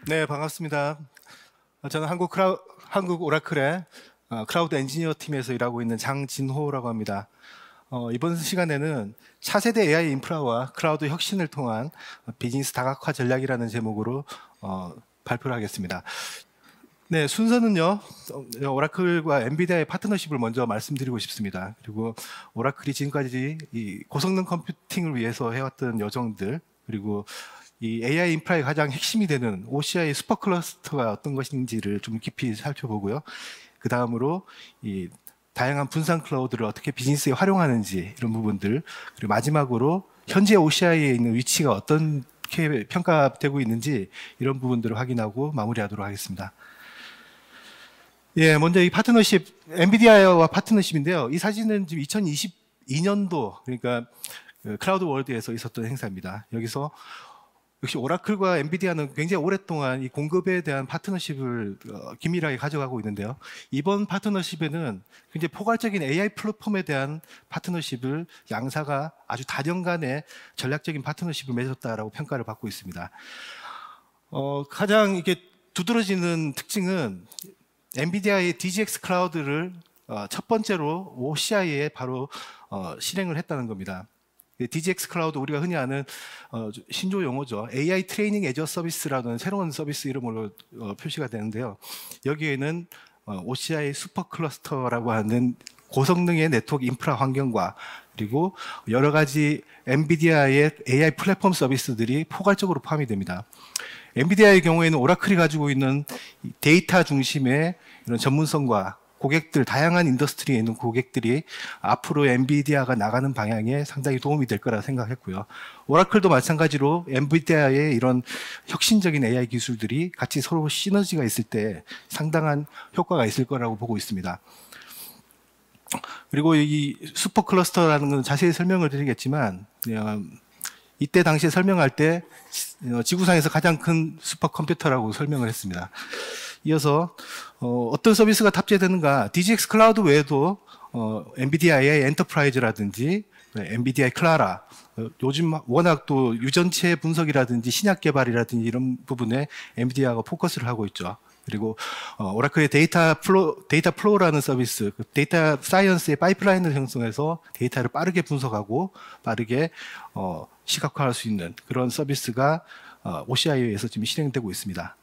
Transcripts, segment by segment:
네, 반갑습니다. 저는 한국 오라클의 크라우드 엔지니어 팀에서 일하고 있는 장진호라고 합니다. 이번 시간에는 차세대 AI 인프라와 크라우드 혁신을 통한 비즈니스 다각화 전략이라는 제목으로 발표를 하겠습니다. 네, 순서는요. 오라클과 엔비디아의 파트너십을 먼저 말씀드리고 싶습니다. 그리고 오라클이 지금까지 이 고성능 컴퓨팅을 위해서 해왔던 여정들, 그리고 이 AI 인프라의 가장 핵심이 되는 OCI 슈퍼클러스터가 어떤 것인지를 좀 깊이 살펴보고요. 그 다음으로 이 다양한 분산 클라우드를 어떻게 비즈니스에 활용하는지 이런 부분들, 그리고 마지막으로 현재 OCI에 있는 위치가 어떻게 평가되고 있는지 이런 부분들을 확인하고 마무리하도록 하겠습니다. 예, 먼저 이 파트너십, 엔비디아와 파트너십인데요. 이 사진은 지금 2022년도, 그러니까 클라우드 월드에서 있었던 행사입니다. 여기서 역시 오라클과 엔비디아는 굉장히 오랫동안 이 공급에 대한 파트너십을 긴밀하게 가져가고 있는데요. 이번 파트너십에는 굉장히 포괄적인 AI 플랫폼에 대한 파트너십을 양사가 아주 다년간의 전략적인 파트너십을 맺었다라고 평가를 받고 있습니다. 가장 이게 두드러지는 특징은 엔비디아의 DGX 클라우드를 첫 번째로 OCI에 바로 실행을 했다는 겁니다. DGX 클라우드 우리가 흔히 아는 신조 용어죠. AI 트레이닝 애저 서비스라는 새로운 서비스 이름으로 표시가 되는데요. 여기에는 OCI 슈퍼 클러스터라고 하는 고성능의 네트워크 인프라 환경과 그리고 여러 가지 엔비디아의 AI 플랫폼 서비스들이 포괄적으로 포함이 됩니다. 엔비디아의 경우에는 오라클이 가지고 있는 데이터 중심의 이런 전문성과 고객들, 다양한 인더스트리에 있는 고객들이 앞으로 엔비디아가 나가는 방향에 상당히 도움이 될 거라 생각했고요. 오라클도 마찬가지로 엔비디아의 이런 혁신적인 AI 기술들이 같이 서로 시너지가 있을 때 상당한 효과가 있을 거라고 보고 있습니다. 그리고 이 슈퍼 클러스터라는 건 자세히 설명을 드리겠지만 이때 당시에 설명할 때 지구상에서 가장 큰 슈퍼컴퓨터라고 설명을 했습니다. 이어서 어떤 서비스가 탑재되는가, DGX 클라우드 외에도 엔비디아의 엔터프라이즈라든지 엔비디아의 클라라, 요즘 워낙 또 유전체 분석이라든지 신약 개발이라든지 이런 부분에 엔비디아가 포커스를 하고 있죠. 그리고 오라클의 데이터 플로우라는 서비스, 데이터 사이언스의 파이프라인을 형성해서 데이터를 빠르게 분석하고 빠르게 시각화할 수 있는 그런 서비스가 OCI에서 지금 실행되고 있습니다.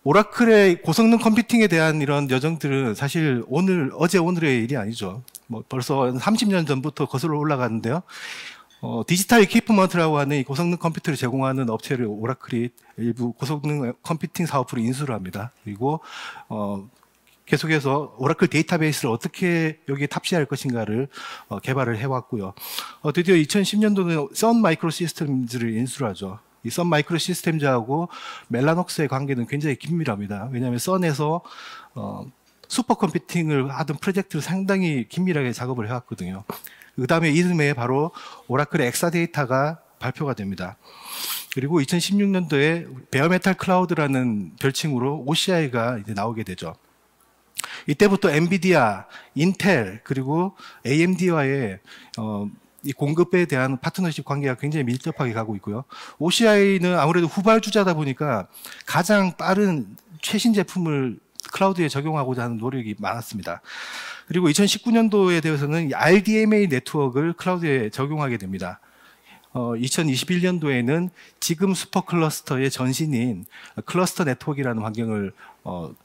오라클의 고성능 컴퓨팅에 대한 이런 여정들은 사실 어제 오늘의 일이 아니죠. 벌써 30년 전부터 거슬러 올라가는데요. 디지털 이퀴프먼트라고 하는 이 고성능 컴퓨터를 제공하는 업체를 오라클이 일부 고성능 컴퓨팅 사업으로 인수를 합니다. 그리고 계속해서 오라클 데이터베이스를 어떻게 여기에 탑재할 것인가를 개발을 해왔고요. 드디어 2010년도는 선 마이크로 시스템즈를 인수를 하죠. 이 선 마이크로 시스템즈하고 멜라녹스의 관계는 굉장히 긴밀합니다. 왜냐하면 선에서 슈퍼 컴퓨팅을 하던 프로젝트를 상당히 긴밀하게 작업을 해왔거든요. 그 다음에 이듬해 바로 오라클의 엑사데이터가 발표가 됩니다. 그리고 2016년도에 베어메탈 클라우드라는 별칭으로 OCI가 이제 나오게 되죠. 이때부터 엔비디아, 인텔, 그리고 AMD와의 이 공급에 대한 파트너십 관계가 굉장히 밀접하게 가고 있고요. OCI는 아무래도 후발주자다 보니까 가장 빠른 최신 제품을 클라우드에 적용하고자 하는 노력이 많았습니다. 그리고 2019년도에 대해서는 RDMA 네트워크를 클라우드에 적용하게 됩니다. 2021년도에는 지금 슈퍼 클러스터의 전신인 클러스터 네트워크라는 환경을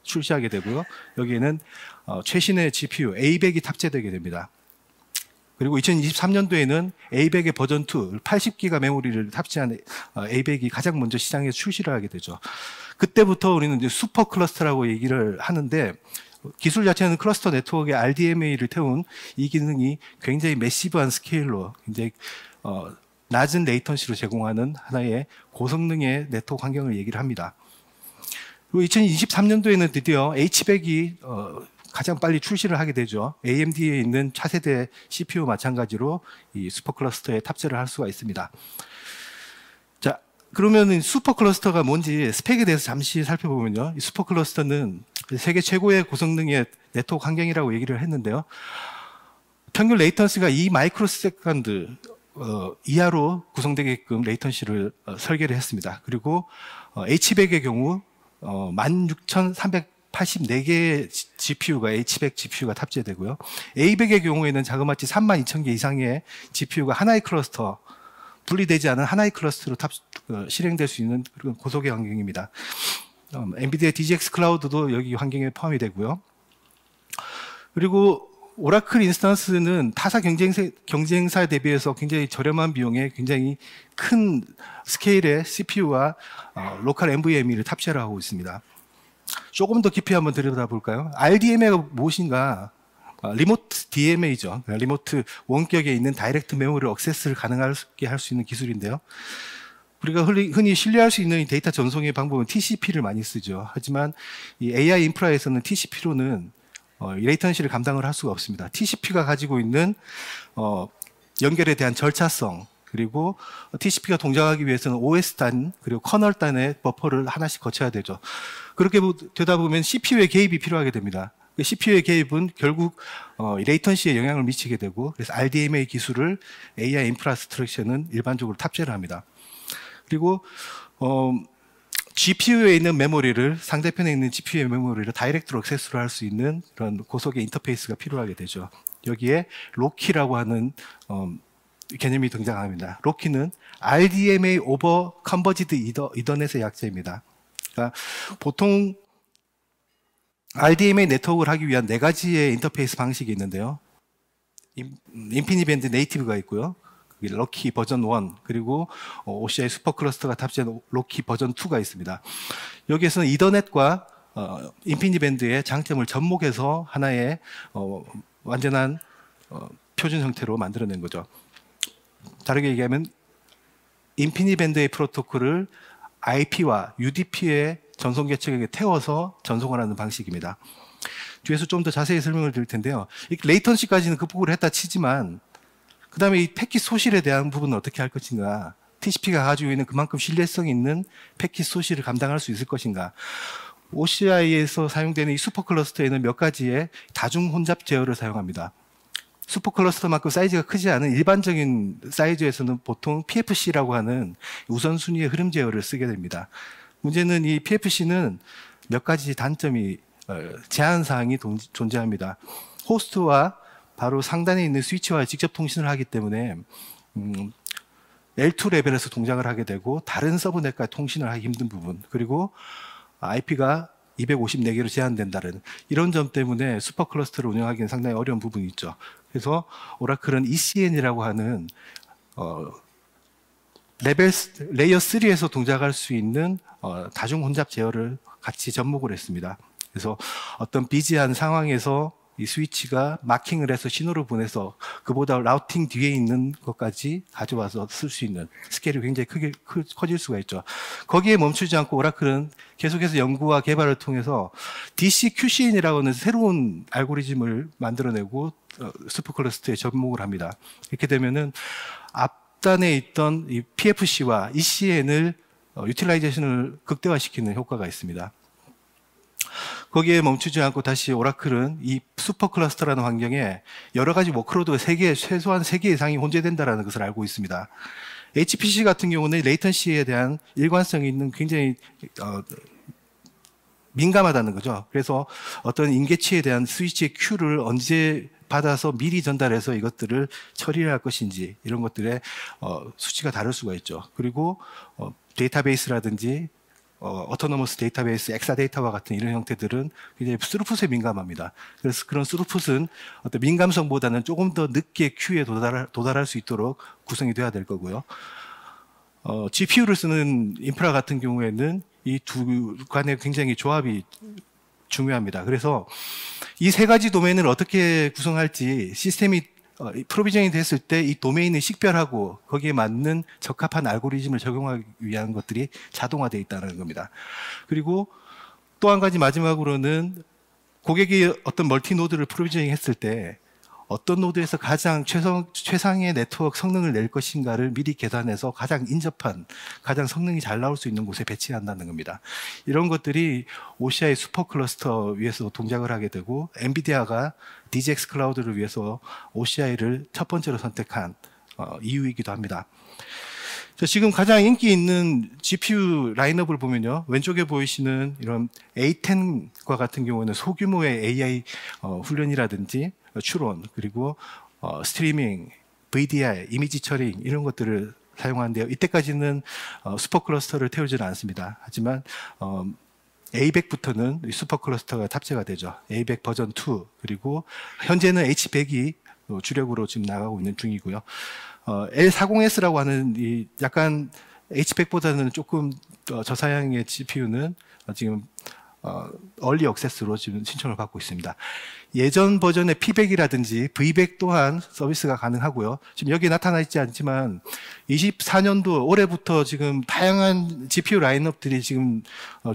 출시하게 되고요. 여기에는 최신의 GPU A100이 탑재되게 됩니다. 그리고 2023년도에는 A100의 버전 2, 80기가 메모리를 탑재한 A100이 가장 먼저 시장에 출시를 하게 되죠. 그때부터 우리는 이제 슈퍼 클러스터라고 얘기를 하는데 기술 자체는 클러스터 네트워크에 RDMA를 태운 이 기능이 굉장히 매시브한 스케일로 굉장히 낮은 레이턴시로 제공하는 하나의 고성능의 네트워크 환경을 얘기를 합니다. 그리고 2023년도에는 드디어 H100이 가장 빨리 출시를 하게 되죠. AMD에 있는 차세대 CPU 마찬가지로 이 슈퍼 클러스터에 탑재를 할 수가 있습니다. 자, 그러면 슈퍼 클러스터가 뭔지 스펙에 대해서 잠시 살펴보면요. 이 슈퍼 클러스터는 세계 최고의 고성능의 네트워크 환경이라고 얘기를 했는데요. 평균 레이턴스가 2 마이크로 세컨드, 이하로 구성되게끔 레이턴시를 설계를 했습니다. 그리고 H100의 경우 16,384개의 GPU가 H100 GPU가 탑재되고요. A100의 경우에는 자그마치 32,000개 이상의 GPU가 하나의 클러스터, 분리되지 않은 하나의 클러스터로 실행될 수 있는 그런 고속의 환경입니다. 엔비디아 DGX 클라우드도 여기 환경에 포함이 되고요. 그리고 오라클 인스턴스는 타사 경쟁사에 대비해서 굉장히 저렴한 비용에 굉장히 큰 스케일의 CPU와 로컬 NVMe를 탑재를 하고 있습니다. 조금 더 깊이 한번 들여다볼까요? RDMA가 무엇인가? 리모트 DMA죠. 리모트 원격에 있는 다이렉트 메모리 액세스를 가능하게 할 수 있는 기술인데요. 우리가 흔히 신뢰할 수 있는 데이터 전송의 방법은 TCP를 많이 쓰죠. 하지만 이 AI 인프라에서는 TCP로는 레이턴시를 감당을 할 수가 없습니다. TCP가 가지고 있는 연결에 대한 절차성, 그리고 TCP가 동작하기 위해서는 OS 단 그리고 커널 단의 버퍼를 하나씩 거쳐야 되죠. 그렇게 되다 보면 CPU의 개입이 필요하게 됩니다. CPU의 개입은 결국 레이턴시에 영향을 미치게 되고, 그래서 RDMA 기술을 AI 인프라스트럭처는 일반적으로 탑재를 합니다. 그리고 GPU에 있는 메모리를 상대편에 있는 GPU의 메모리를 다이렉트로 액세스를 할 수 있는 그런 고속의 인터페이스가 필요하게 되죠. 여기에 로키라고 하는 개념이 등장합니다. 로키는 RDMA over Converged Ethernet의 약자입니다. 그러니까 보통 RDMA 네트워크를 하기 위한 4가지의 인터페이스 방식이 있는데요. 인피니밴드 네이티브가 있고요. 로키 버전 1, 그리고 OCI 슈퍼클러스터가 탑재한 로키 버전 2가 있습니다. 여기에서는 이더넷과 인피니밴드의 장점을 접목해서 하나의 완전한 표준 형태로 만들어낸 거죠. 다르게 얘기하면 인피니밴드의 프로토콜을 IP와 UDP의 전송 계층에 태워서 전송을 하는 방식입니다. 뒤에서 좀 더 자세히 설명을 드릴 텐데요. 레이턴시까지는 극복을 했다 치지만 그 다음에 이 패킷 소실에 대한 부분은 어떻게 할 것인가, TCP가 가지고 있는 그만큼 신뢰성 있는 패킷 소실을 감당할 수 있을 것인가. OCI에서 사용되는 이 슈퍼클러스터에는 몇 가지의 다중 혼잡 제어를 사용합니다. 슈퍼클러스터만큼 사이즈가 크지 않은 일반적인 사이즈에서는 보통 PFC라고 하는 우선순위의 흐름 제어를 쓰게 됩니다. 문제는 이 PFC는 몇 가지 단점이, 제한사항이 존재합니다. 호스트와 바로 상단에 있는 스위치와 직접 통신을 하기 때문에 L2 레벨에서 동작을 하게 되고 다른 서브넷과 통신을 하기 힘든 부분, 그리고 IP가 254개로 제한된다는 이런 점 때문에 슈퍼클러스터를 운영하기는 상당히 어려운 부분이 있죠. 그래서 오라클은 ECN이라고 하는 레이어 3에서 동작할 수 있는 다중 혼잡 제어를 같이 접목을 했습니다. 그래서 어떤 비지한 상황에서 이 스위치가 마킹을 해서 신호를 보내서 그보다 라우팅 뒤에 있는 것까지 가져와서 쓸 수 있는 스케일이 굉장히 커질 수가 있죠. 거기에 멈추지 않고 오라클은 계속해서 연구와 개발을 통해서 DCQCN이라고 하는 새로운 알고리즘을 만들어내고 슈퍼클러스터에 접목을 합니다. 이렇게 되면은 앞단에 있던 이 PFC와 ECN을 유틸라이제이션을 극대화시키는 효과가 있습니다. 거기에 멈추지 않고 다시 오라클은 이 슈퍼클러스터라는 환경에 여러 가지 워크로드가 최소한 3개 이상이 혼재된다는 것을 알고 있습니다. HPC 같은 경우는 레이턴시에 대한 일관성이 있는 굉장히 민감하다는 거죠. 그래서 어떤 인계치에 대한 스위치의 큐를 언제 받아서 미리 전달해서 이것들을 처리를 할 것인지 이런 것들의 수치가 다를 수가 있죠. 그리고 데이터베이스라든지 어토노머스 데이터베이스, 엑사데이터와 같은 이런 형태들은 굉장히 스루풋에 민감합니다. 그래서 그런 스루풋은 어떤 민감성보다는 조금 더 늦게 큐에 도달할 수 있도록 구성이 돼야 될 거고요. GPU를 쓰는 인프라 같은 경우에는 이 두 간의 굉장히 조합이 중요합니다. 그래서 이 3가지 도메인을 어떻게 구성할지 시스템이 프로비저닝 됐을 때 이 도메인을 식별하고 거기에 맞는 적합한 알고리즘을 적용하기 위한 것들이 자동화되어 있다는 겁니다. 그리고 또 한 가지 마지막으로는 고객이 어떤 멀티 노드를 프로비저닝 했을 때 어떤 노드에서 가장 최상의 네트워크 성능을 낼 것인가를 미리 계산해서 가장 인접한, 가장 성능이 잘 나올 수 있는 곳에 배치한다는 겁니다. 이런 것들이 OCI 슈퍼클러스터 위에서 동작을 하게 되고 엔비디아가 DGX 클라우드를 위해서 OCI를 첫 번째로 선택한 이유이기도 합니다. 지금 가장 인기 있는 GPU 라인업을 보면요. 왼쪽에 보이시는 이런 A10과 같은 경우는 소규모의 AI 훈련이라든지 추론, 그리고 스트리밍, VDI, 이미지 처리 이런 것들을 사용하는데요. 이때까지는 슈퍼 클러스터를 태우지는 않습니다. 하지만 A100부터는 슈퍼 클러스터가 탑재가 되죠. A100 버전 2, 그리고 현재는 H100이 주력으로 지금 나가고 있는 중이고요. L40S라고 하는 이 약간 H100보다는 조금 저사양의 GPU는 지금 얼리 억세스로 지금 신청을 받고 있습니다. 예전 버전의 P100이라든지 V100 또한 서비스가 가능하고요. 지금 여기 나타나 있지 않지만 24년도 올해부터 지금 다양한 GPU 라인업들이 지금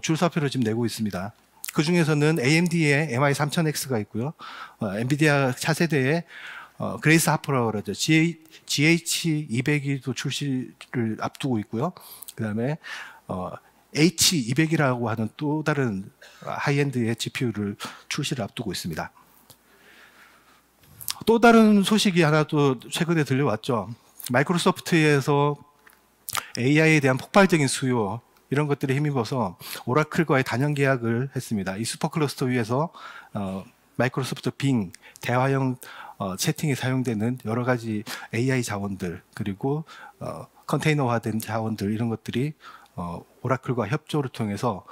줄사표를 지금 내고 있습니다. 그 중에서는 AMD의 MI3000X가 있고요. 엔비디아 차세대의 그레이스 하퍼라고 그러죠. GH200이 또 출시를 앞두고 있고요. 그 다음에 H200이라고 하는 또 다른 하이엔드의 GPU를 출시를 앞두고 있습니다. 또 다른 소식이 하나 또 최근에 들려왔죠. 마이크로소프트에서 AI에 대한 폭발적인 수요, 이런 것들에 힘입어서 오라클과의 단연 계약을 했습니다. 이 슈퍼클러스터 위에서 마이크로소프트 빙 대화형 채팅에 사용되는 여러 가지 AI 자원들, 그리고 컨테이너화된 자원들, 이런 것들이 오라클과 협조를 통해서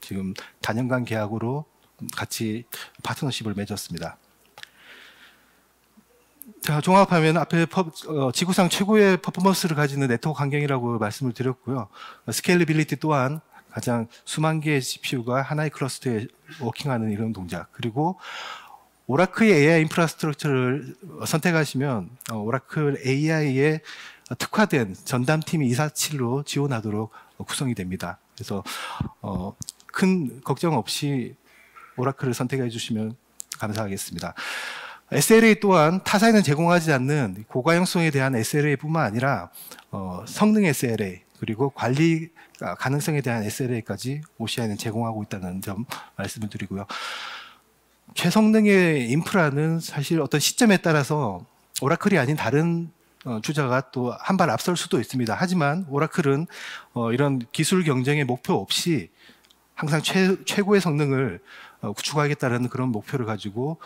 지금 단연간 계약으로 같이 파트너십을 맺었습니다. 자, 종합하면 앞에 지구상 최고의 퍼포먼스를 가지는 네트워크 환경이라고 말씀을 드렸고요. 스케일러빌리티 또한 가장 수만 개의 GPU가 하나의 클러스터에 워킹하는 이런 동작, 그리고 오라클의 AI 인프라스트럭처를 선택하시면 오라클 AI에 특화된 전담팀이 247로 지원하도록 구성이 됩니다. 그래서 큰 걱정 없이 오라클을 선택해 주시면 감사하겠습니다. SLA 또한 타사에는 제공하지 않는 고가형성에 대한 SLA뿐만 아니라 성능 SLA, 그리고 관리 가능성에 대한 SLA까지 OCI는 제공하고 있다는 점 말씀을 드리고요. 최성능의 인프라는 사실 어떤 시점에 따라서 오라클이 아닌 다른 주자가 또 한 발 앞설 수도 있습니다. 하지만 오라클은 이런 기술 경쟁의 목표 없이 항상 최고의 성능을 구축하겠다는 그런 목표를 가지고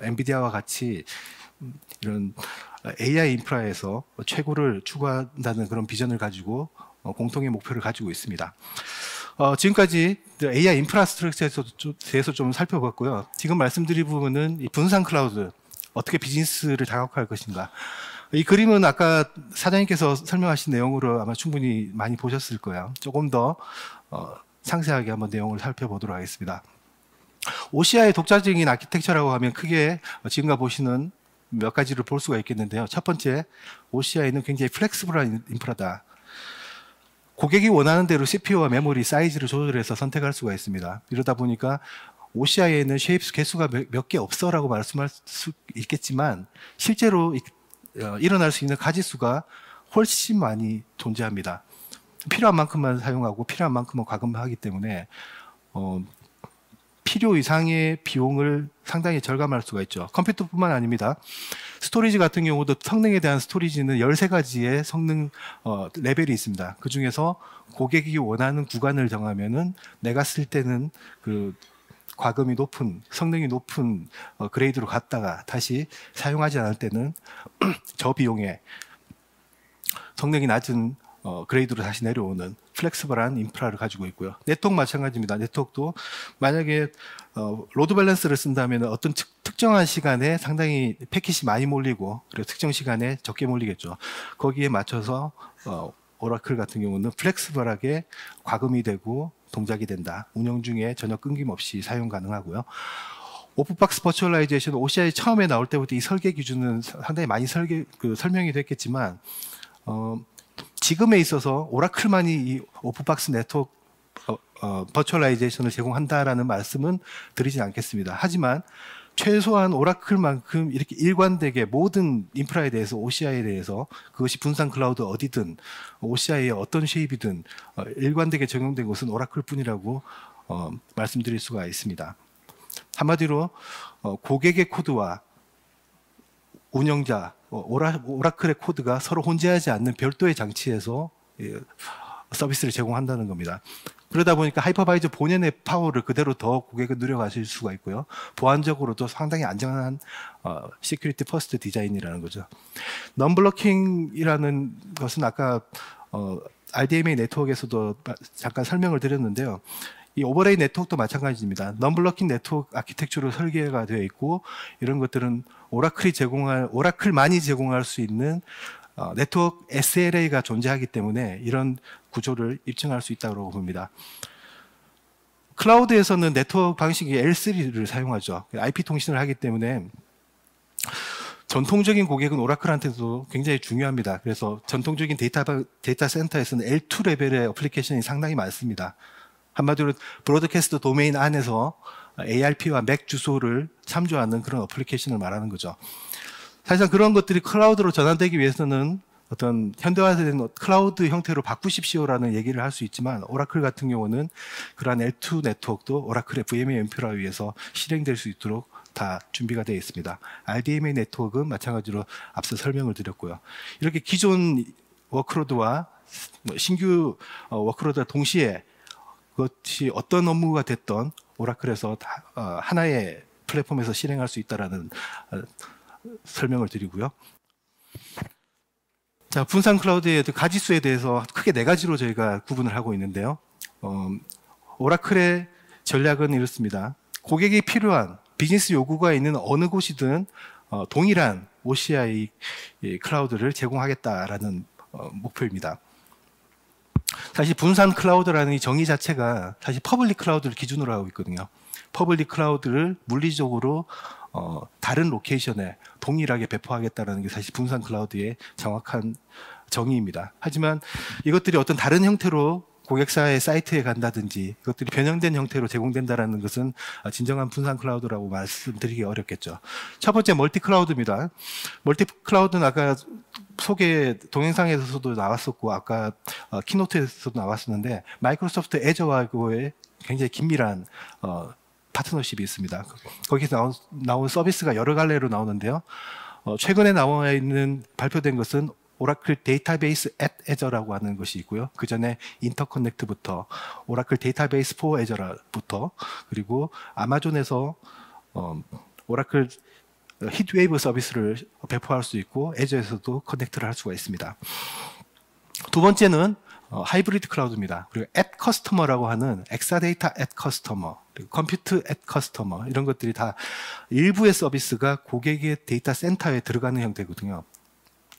엔비디아와 같이 이런 AI 인프라에서 최고를 추구한다는 그런 비전을 가지고 공통의 목표를 가지고 있습니다. 지금까지 AI 인프라스트럭처에 대해서 좀 살펴봤고요. 지금 말씀드린 부분은 이 분산 클라우드, 어떻게 비즈니스를 다각화할 것인가. 이 그림은 아까 사장님께서 설명하신 내용으로 아마 충분히 많이 보셨을 거예요. 조금 더 상세하게 한번 내용을 살펴보도록 하겠습니다. OCI의 독자적인 아키텍처라고 하면 크게 지금과 보시는 몇 가지를 볼 수가 있겠는데요. 첫 번째, OCI는 굉장히 플렉스블한 인프라다. 고객이 원하는 대로 CPU와 메모리 사이즈를 조절해서 선택할 수가 있습니다. 이러다 보니까 OCI에는 쉐입 개수가 몇 개 없어라고 말씀할 수 있겠지만 실제로 일어날 수 있는 가지수가 훨씬 많이 존재합니다. 필요한 만큼만 사용하고 필요한 만큼만 과금하기 때문에 필요 이상의 비용을 상당히 절감할 수가 있죠. 컴퓨터뿐만 아닙니다. 스토리지 같은 경우도 성능에 대한 스토리지는 13가지의 성능 레벨이 있습니다. 그 중에서 고객이 원하는 구간을 정하면은 내가 쓸 때는 그 과금이 높은, 성능이 높은 그레이드로 갔다가 다시 사용하지 않을 때는 저비용에 성능이 낮은 그레이드로 다시 내려오는 플렉스블한 인프라를 가지고 있고요. 네트워크 마찬가지입니다. 네트워크도 만약에 로드 밸런스를 쓴다면 어떤 특정한 시간에 상당히 패킷이 많이 몰리고 그리고 특정 시간에 적게 몰리겠죠. 거기에 맞춰서 오라클 같은 경우는 플렉스블하게 과금이 되고 동작이 된다. 운영 중에 전혀 끊김없이 사용 가능하고요. 오프박스 버추얼라이제이션 OCI 처음에 나올 때부터 이 설계 기준은 상당히 많이 설명이 됐겠지만 지금에 있어서 오라클만이 이 오프박스 네트워크 버추얼라이제이션을 제공한다라는 말씀은 드리진 않겠습니다. 하지만 최소한 오라클만큼 이렇게 일관되게 모든 인프라에 대해서 OCI에 대해서 그것이 분산 클라우드 어디든 OCI의 어떤 쉐입이든 일관되게 적용된 것은 오라클뿐이라고 말씀드릴 수가 있습니다. 한마디로 고객의 코드와 운영자, 오라클의 코드가 서로 혼재하지 않는 별도의 장치에서 서비스를 제공한다는 겁니다. 그러다 보니까 하이퍼바이저 본연의 파워를 그대로 더 고객은 누려가실 수가 있고요. 보안적으로도 상당히 안정한 시큐리티 퍼스트 디자인이라는 거죠. non-blocking이라는 것은 아까 RDMA 네트워크에서도 잠깐 설명을 드렸는데요. 이 오버레이 네트워크도 마찬가지입니다. non-blocking 네트워크 아키텍처로 설계가 되어 있고 이런 것들은 오라클만이 제공할 수 있는 네트워크 SLA가 존재하기 때문에 이런 구조를 입증할 수 있다고 봅니다. 클라우드에서는 네트워크 방식이 L3를 사용하죠. IP 통신을 하기 때문에 전통적인 고객은 오라클한테도 굉장히 중요합니다. 그래서 전통적인 데이터 센터에서는 L2 레벨의 어플리케이션이 상당히 많습니다. 한마디로 브로드캐스트 도메인 안에서 ARP와 MAC 주소를 참조하는 그런 어플리케이션을 말하는 거죠. 사실상 그런 것들이 클라우드로 전환되기 위해서는 어떤 현대화된 클라우드 형태로 바꾸십시오라는 얘기를 할 수 있지만 오라클 같은 경우는 그러한 L2 네트워크도 오라클의 VMware 인프라 위에서 실행될 수 있도록 다 준비가 되어 있습니다. RDMA 네트워크는 마찬가지로 앞서 설명을 드렸고요. 이렇게 기존 워크로드와 신규 워크로드와 동시에 그것이 어떤 업무가 됐던 오라클에서 하나의 플랫폼에서 실행할 수 있다라는 설명을 드리고요. 자, 분산 클라우드의 가지수에 대해서 크게 4가지로 저희가 구분을 하고 있는데요. 오라클의 전략은 이렇습니다. 고객이 필요한 비즈니스 요구가 있는 어느 곳이든 동일한 OCI 클라우드를 제공하겠다라는 목표입니다. 사실 분산 클라우드라는 이 정의 자체가 사실 퍼블릭 클라우드를 기준으로 하고 있거든요. 퍼블릭 클라우드를 물리적으로 다른 로케이션에 동일하게 배포하겠다는 게 사실 분산 클라우드의 정확한 정의입니다. 하지만 이것들이 어떤 다른 형태로 고객사의 사이트에 간다든지 이것들이 변형된 형태로 제공된다는 것은 진정한 분산 클라우드라고 말씀드리기 어렵겠죠. 첫 번째 멀티 클라우드입니다. 멀티 클라우드는 아까 소개 동영상에서도 나왔었고 아까 키노트에서도 나왔었는데 마이크로소프트 애저와의 굉장히 긴밀한 파트너십이 있습니다. 거기서 나온 서비스가 여러 갈래로 나오는데요. 최근에 나와 있는 발표된 것은 오라클 데이터베이스 앳 애저라고 하는 것이 있고요. 그 전에 인터커넥트부터 오라클 데이터베이스 포 애저부터 그리고 아마존에서 오라클 히트웨이브 서비스를 배포할 수 있고 애저에서도 커넥트를 할 수가 있습니다. 두 번째는 하이브리드 클라우드입니다. 그리고 앳 커스터머라고 하는 엑사데이터 앳 커스터머, 컴퓨트 앳 커스터머 이런 것들이 다 일부의 서비스가 고객의 데이터 센터에 들어가는 형태거든요.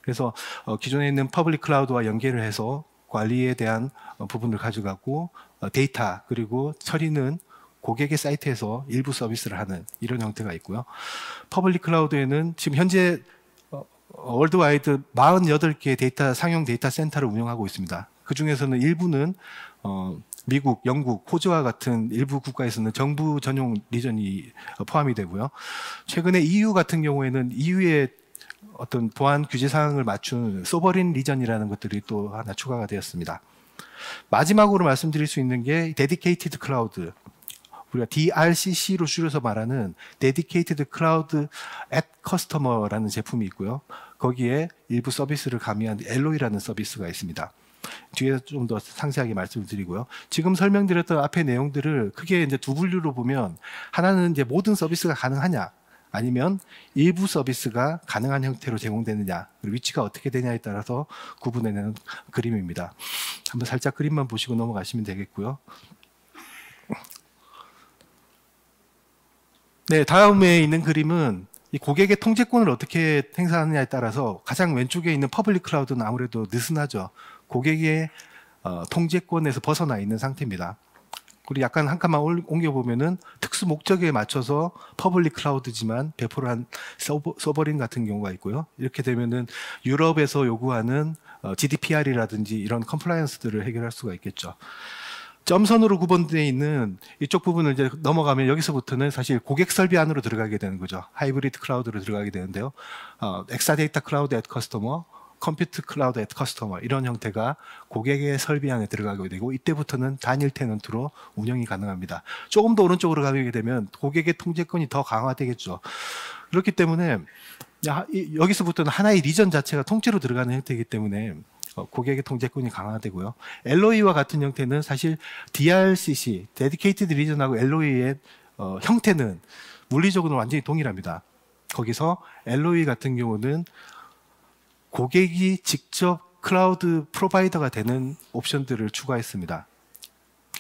그래서 기존에 있는 퍼블릭 클라우드와 연계를 해서 관리에 대한 부분을 가져가고 데이터 그리고 처리는 고객의 사이트에서 일부 서비스를 하는 이런 형태가 있고요. 퍼블릭 클라우드에는 지금 현재 월드와이드 48개의 상용 데이터 센터를 운영하고 있습니다. 그 중에서는 일부는 미국, 영국, 호주와 같은 일부 국가에서는 정부 전용 리전이 포함이 되고요. 최근에 EU 같은 경우에는 EU의 어떤 보안 규제 사항을 맞춘 소버린 리전이라는 것들이 또 하나 추가가 되었습니다. 마지막으로 말씀드릴 수 있는 게 데디케이티드 클라우드. 우리가 DRCC로 줄여서 말하는 데디케이티드 클라우드 앳 커스터머라는 제품이 있고요. 거기에 일부 서비스를 가미한 엘로이라는 서비스가 있습니다. 뒤에 좀 더 상세하게 말씀을 드리고요. 지금 설명드렸던 앞의 내용들을 크게 이제 두 분류로 보면 하나는 이제 모든 서비스가 가능하냐 아니면 일부 서비스가 가능한 형태로 제공되느냐 그리고 위치가 어떻게 되냐에 따라서 구분해내는 그림입니다. 한번 살짝 그림만 보시고 넘어가시면 되겠고요. 네, 다음에 있는 그림은 이 고객의 통제권을 어떻게 행사하느냐에 따라서 가장 왼쪽에 있는 퍼블릭 클라우드는 아무래도 느슨하죠. 고객의 통제권에서 벗어나 있는 상태입니다. 그리고 약간 한 칸만 옮겨보면은 특수 목적에 맞춰서 퍼블릭 클라우드지만 배포를 한 서버린 같은 경우가 있고요. 이렇게 되면은 유럽에서 요구하는 GDPR이라든지 이런 컴플라이언스들을 해결할 수가 있겠죠. 점선으로 구분되어 있는 이쪽 부분을 이제 넘어가면 여기서부터는 사실 고객 설비 안으로 들어가게 되는 거죠. 하이브리드 클라우드로 들어가게 되는데요. 엑사데이터 클라우드 앳 커스터머, 컴퓨트 클라우드 앳 커스터머 이런 형태가 고객의 설비 안에 들어가게 되고 이때부터는 단일 테넌트로 운영이 가능합니다. 조금 더 오른쪽으로 가게 되면 고객의 통제권이 더 강화되겠죠. 그렇기 때문에 여기서부터는 하나의 리전 자체가 통째로 들어가는 형태이기 때문에 고객의 통제권이 강화되고요. LOE와 같은 형태는 사실 DRCC, Dedicated Region하고 LOE의 형태는 물리적으로는 완전히 동일합니다. 거기서 LOE 같은 경우는 고객이 직접 클라우드 프로바이더가 되는 옵션들을 추가했습니다.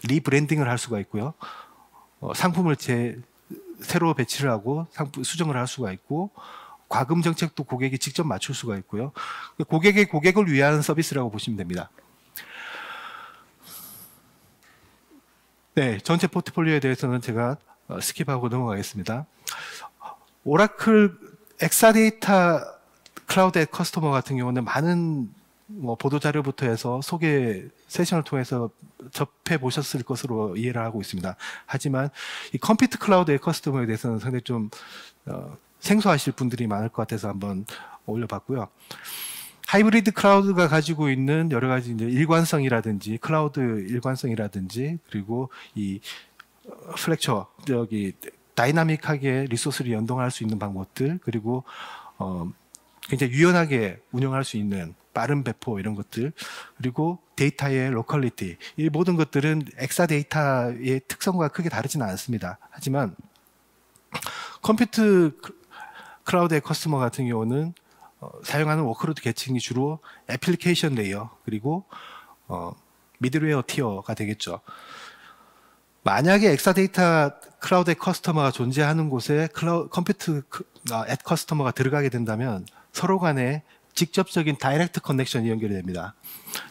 리브랜딩을 할 수가 있고요. 상품을 새로 배치를 하고 수정을 할 수가 있고, 과금 정책도 고객이 직접 맞출 수가 있고요. 고객을 위한 서비스라고 보시면 됩니다. 네, 전체 포트폴리오에 대해서는 제가 스킵하고 넘어가겠습니다. 오라클 엑사데이터 클라우드 커스터머 같은 경우는 많은 보도자료부터 해서 소개 세션을 통해서 접해 보셨을 것으로 이해를 하고 있습니다. 하지만 이 컴퓨터 클라우드의 커스터머에 대해서는 상당히 좀 생소하실 분들이 많을 것 같아서 한번 올려봤고요. 하이브리드 클라우드가 가지고 있는 여러 가지 이제 일관성이라든지 클라우드 일관성이라든지, 그리고 이 플렉처 다이나믹하게 리소스를 연동할 수 있는 방법들, 그리고 굉장히 유연하게 운영할 수 있는 빠른 배포 이런 것들, 그리고 데이터의 로컬리티, 이 모든 것들은 엑사데이터의 특성과 크게 다르지는 않습니다. 하지만 컴퓨터 클라우드의 커스터머 같은 경우는 사용하는 워크로드 계층이 주로 애플리케이션 레이어, 그리고 미들웨어 티어가 되겠죠. 만약에 엑사데이터 클라우드의 커스터머가 존재하는 곳에 컴퓨터 앳 커스터머가 들어가게 된다면 서로 간에 직접적인 다이렉트 커넥션이 연결이 됩니다.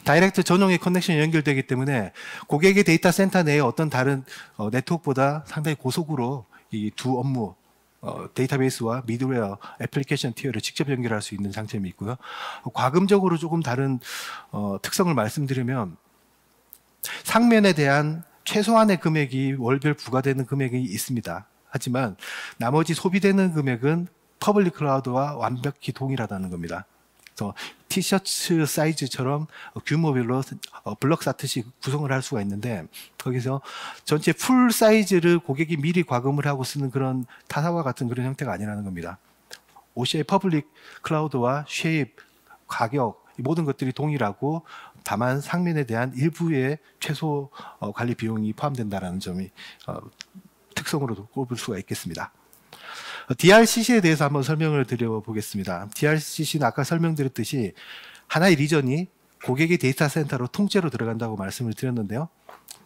다이렉트 전용의 커넥션이 연결되기 때문에 고객의 데이터 센터 내에 어떤 다른 네트워크보다 상당히 고속으로 이 두 업무, 데이터베이스와 미드웨어 애플리케이션 티어를 직접 연결할 수 있는 장점이 있고요. 과금적으로 조금 다른 특성을 말씀드리면, 상면에 대한 최소한의 금액이 월별 부과되는 금액이 있습니다. 하지만 나머지 소비되는 금액은 퍼블릭 클라우드와 완벽히 동일하다는 겁니다. 그래서 티셔츠 사이즈처럼 규모별로 블럭 사트식 구성을 할 수가 있는데, 거기서 전체 풀 사이즈를 고객이 미리 과금을 하고 쓰는 그런 타사와 같은 그런 형태가 아니라는 겁니다. OCI 퍼블릭 클라우드와 쉐입, 가격, 이 모든 것들이 동일하고, 다만 상면에 대한 일부의 최소 관리 비용이 포함된다는 점이 특성으로 꼽을 수가 있겠습니다. DRCC에 대해서 한번 설명을 드려보겠습니다. DRCC는 아까 설명드렸듯이 하나의 리전이 고객의 데이터 센터로 통째로 들어간다고 말씀을 드렸는데요.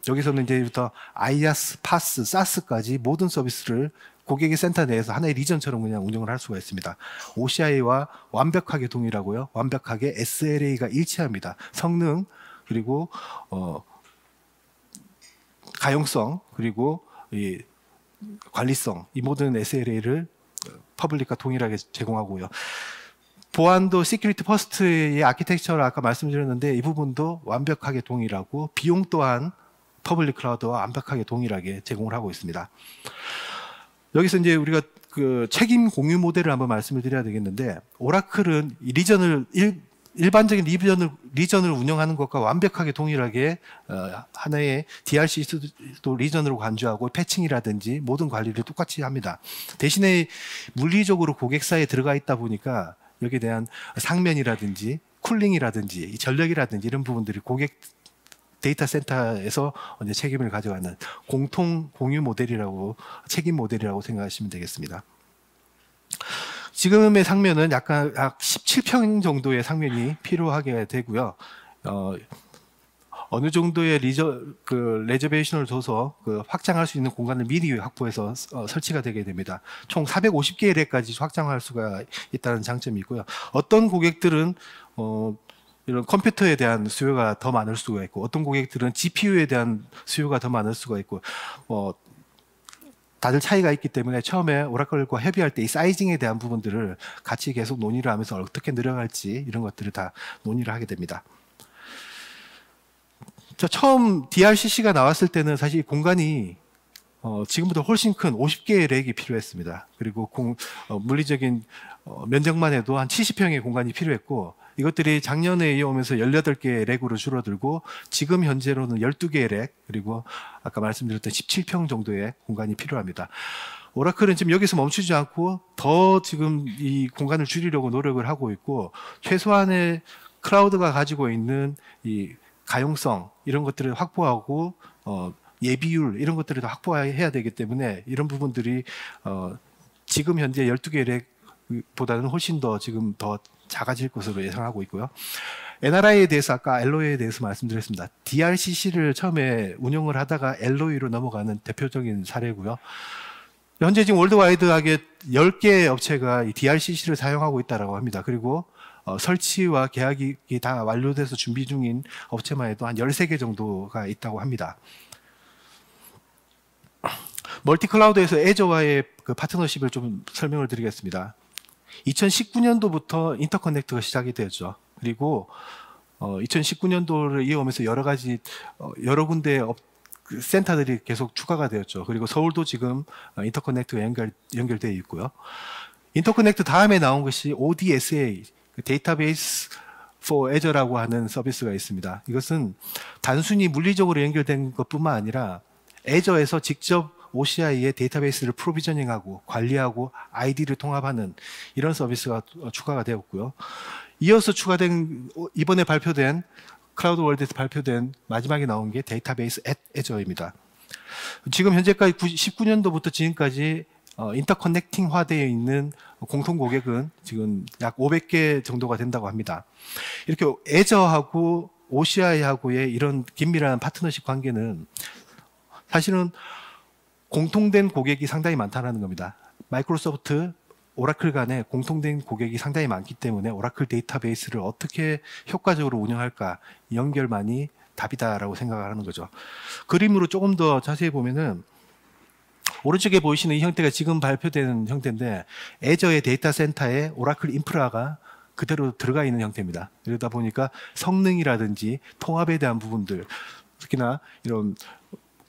여기서는 이제부터 IaaS, PaaS, SaaS까지 모든 서비스를 고객의 센터 내에서 하나의 리전처럼 그냥 운영을 할 수가 있습니다. OCI와 완벽하게 동일하고요. 완벽하게 SLA가 일치합니다. 성능, 그리고 가용성, 그리고 이 관리성, 이 모든 SLA를 퍼블릭과 동일하게 제공하고요. 보안도 시큐리티 퍼스트의 아키텍처를 아까 말씀드렸는데, 이 부분도 완벽하게 동일하고, 비용 또한 퍼블릭 클라우드와 완벽하게 동일하게 제공을 하고 있습니다. 여기서 이제 우리가 그 책임 공유 모델을 한번 말씀을 드려야 되겠는데, 오라클은 이 일반적인 리전을 운영하는 것과 완벽하게 동일하게 하나의 DRC도 리전으로 간주하고 패칭이라든지 모든 관리를 똑같이 합니다. 대신에 물리적으로 고객사에 들어가 있다 보니까 여기에 대한 상면이라든지 쿨링이라든지 전력이라든지 이런 부분들이 고객 데이터 센터에서 이제 책임을 가져가는 공통 공유 모델이라고, 책임 모델이라고 생각하시면 되겠습니다. 지금의 상면은 약 17평 정도의 상면이 필요하게 되고요. 어느 정도의 레저베이션을 둬서 확장할 수 있는 공간을 미리 확보해서 설치가 되게 됩니다. 총 450개의 렉까지 확장할 수가 있다는 장점이 있고요. 어떤 고객들은 이런 컴퓨터에 대한 수요가 더 많을 수가 있고, 어떤 고객들은 GPU에 대한 수요가 더 많을 수가 있고, 다들 차이가 있기 때문에 처음에 오라클과 협의할 때 이 사이징에 대한 부분들을 같이 계속 논의를 하면서 어떻게 늘어갈지 이런 것들을 다 논의를 하게 됩니다. 처음 DRCC가 나왔을 때는 사실 공간이 지금보다 훨씬 큰 50개의 렉이 필요했습니다. 그리고 물리적인 면적만 해도 한 70평의 공간이 필요했고, 이것들이 작년에 이어오면서 18개의 렉으로 줄어들고, 지금 현재로는 12개의 렉, 그리고 아까 말씀드렸던 17평 정도의 공간이 필요합니다. 오라클은 지금 여기서 멈추지 않고 더 지금 이 공간을 줄이려고 노력을 하고 있고, 최소한의 클라우드가 가지고 있는 이 가용성 이런 것들을 확보하고 예비율 이런 것들을 다 확보해야 되기 때문에 이런 부분들이 지금 현재 12개 렉보다는 훨씬 더 지금 더 작아질 것으로 예상하고 있고요. NRI에 대해서 아까 LOA에 대해서 말씀드렸습니다. DRCC를 처음에 운영을 하다가 LOA로 넘어가는 대표적인 사례고요. 현재 지금 월드와이드하게 10개의 업체가 이 DRCC를 사용하고 있다고 합니다. 그리고 설치와 계약이 다 완료돼서 준비 중인 업체만 해도 한 13개 정도가 있다고 합니다. 멀티클라우드에서 애저와의 그 파트너십을 좀 설명을 드리겠습니다. 2019년도부터 인터커넥트가 시작이 되었죠. 그리고 2019년도를 이어오면서 여러 가지 여러 군데의 그 센터들이 계속 추가가 되었죠. 그리고 서울도 지금 인터커넥트가 연결되어 있고요. 인터커넥트 다음에 나온 것이 ODSA, 데이터베이스 for Azure라고 하는 서비스가 있습니다. 이것은 단순히 물리적으로 연결된 것뿐만 아니라 애저에서 직접 OCI의 데이터베이스를 프로비저닝하고 관리하고 아이디를 통합하는 이런 서비스가 추가가 되었고요. 이어서 추가된 이번에 발표된 클라우드 월드에서 발표된 마지막에 나온 게 데이터베이스 앳 애저입니다. 지금 현재까지 19년도부터 지금까지 인터커넥팅화되어 있는 공통 고객은 지금 약 500개 정도가 된다고 합니다. 이렇게 애저하고 OCI하고의 이런 긴밀한 파트너십 관계는 사실은 공통된 고객이 상당히 많다는 겁니다. 마이크로소프트, 오라클 간에 공통된 고객이 상당히 많기 때문에 오라클 데이터베이스를 어떻게 효과적으로 운영할까, 이 연결만이 답이다라고 생각을 하는 거죠. 그림으로 조금 더 자세히 보면은 오른쪽에 보이시는 이 형태가 지금 발표되는 형태인데, 애저의 데이터 센터에 오라클 인프라가 그대로 들어가 있는 형태입니다. 이러다 보니까 성능이라든지 통합에 대한 부분들, 특히나 이런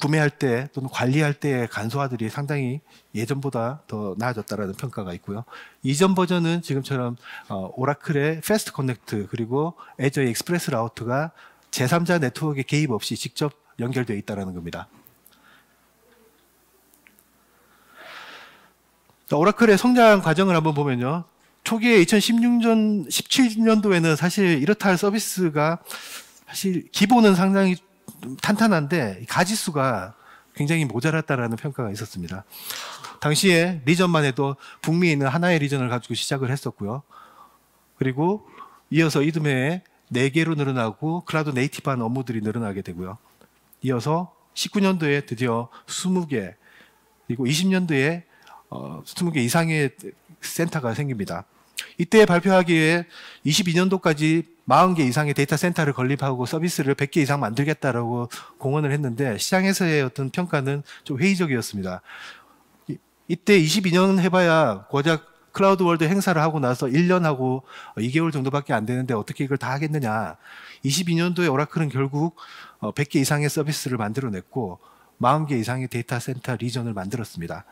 구매할 때 또는 관리할 때의 간소화들이 상당히 예전보다 더 나아졌다라는 평가가 있고요. 이전 버전은 지금처럼 오라클의 패스트 커넥트 그리고 애저의 익스프레스 라우트가 제3자 네트워크에 개입 없이 직접 연결되어 있다는 겁니다. 오라클의 성장 과정을 한번 보면요. 초기에 2016년, 17년도에는 사실 이렇다 할 서비스가 사실 기본은 상당히 탄탄한데 가지수가 굉장히 모자랐다라는 평가가 있었습니다. 당시에 리전만 해도 북미에 있는 하나의 리전을 가지고 시작을 했었고요. 그리고 이어서 이듬해에 4개로 늘어나고 클라우드 네이티브한 업무들이 늘어나게 되고요. 이어서 19년도에 드디어 20개, 그리고 20년도에 20개 이상의 센터가 생깁니다. 이때 발표하기에 22년도까지 40개 이상의 데이터 센터를 건립하고 서비스를 100개 이상 만들겠다라고 공언을 했는데 시장에서의 어떤 평가는 좀 회의적이었습니다. 이때 22년 해봐야 고작 클라우드 월드 행사를 하고 나서 1년하고 2개월 정도밖에 안 되는데 어떻게 이걸 다 하겠느냐. 22년도에 오라클은 결국 100개 이상의 서비스를 만들어냈고 40개 이상의 데이터 센터 리전을 만들었습니다.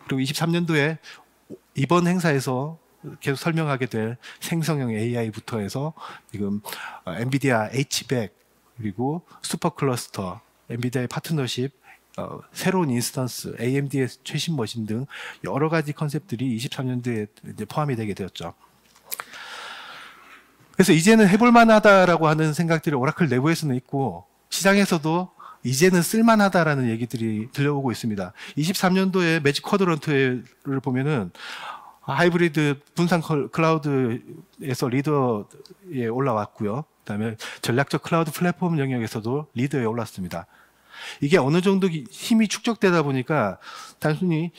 그리고 23년도에 이번 행사에서 계속 설명하게 될 생성형 AI부터 해서 지금 엔비디아 H100 그리고 슈퍼 클러스터, 엔비디아의 파트너십, 새로운 인스턴스, AMD의 최신 머신 등 여러 가지 컨셉들이 23년도에 이제 포함이 되게 되었죠. 그래서 이제는 해볼 만하다라고 하는 생각들이 오라클 내부에서는 있고 시장에서도 이제는 쓸만하다라는 얘기들이 들려오고 있습니다. 23년도에 매직 쿼드런트를 보면은 하이브리드 분산 클라우드에서 리더에 올라왔고요. 그다음에 전략적 클라우드 플랫폼 영역에서도 리더에 올랐습니다. 이게 어느 정도 힘이 축적되다 보니까 단순히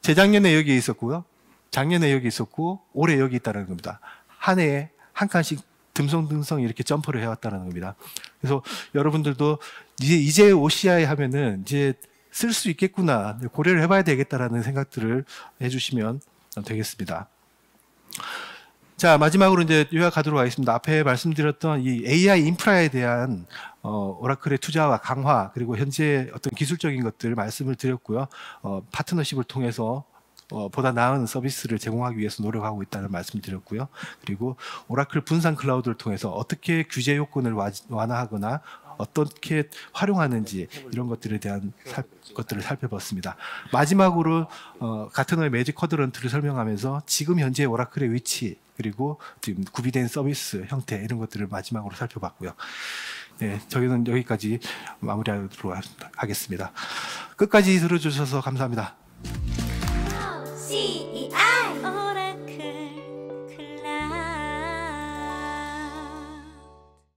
재작년에 여기 있었고요. 작년에 여기 있었고 올해 여기 있다는 겁니다. 한 해에 한 칸씩 듬성듬성 이렇게 점프를 해왔다는 겁니다. 그래서 여러분들도 이제 OCI 하면은 이제 쓸 수 있겠구나, 고려를 해봐야 되겠다라는 생각들을 해주시면 되겠습니다. 자, 마지막으로 이제 요약하도록 하겠습니다. 앞에 말씀드렸던 이 AI 인프라에 대한 오라클의 투자와 강화, 그리고 현재 어떤 기술적인 것들 말씀을 드렸고요. 파트너십을 통해서 보다 나은 서비스를 제공하기 위해서 노력하고 있다는 말씀을 드렸고요. 그리고 오라클 분산 클라우드를 통해서 어떻게 규제 요건을 완화하거나 어떻게 활용하는지 이런 것들에 대한 것들을 살펴봤습니다. 마지막으로 가트너의 매직 쿼드런트를 설명하면서 지금 현재 오라클의 위치 그리고 지금 구비된 서비스 형태 이런 것들을 마지막으로 살펴봤고요. 네, 저희는 여기까지 마무리하도록 하겠습니다. 끝까지 들어주셔서 감사합니다.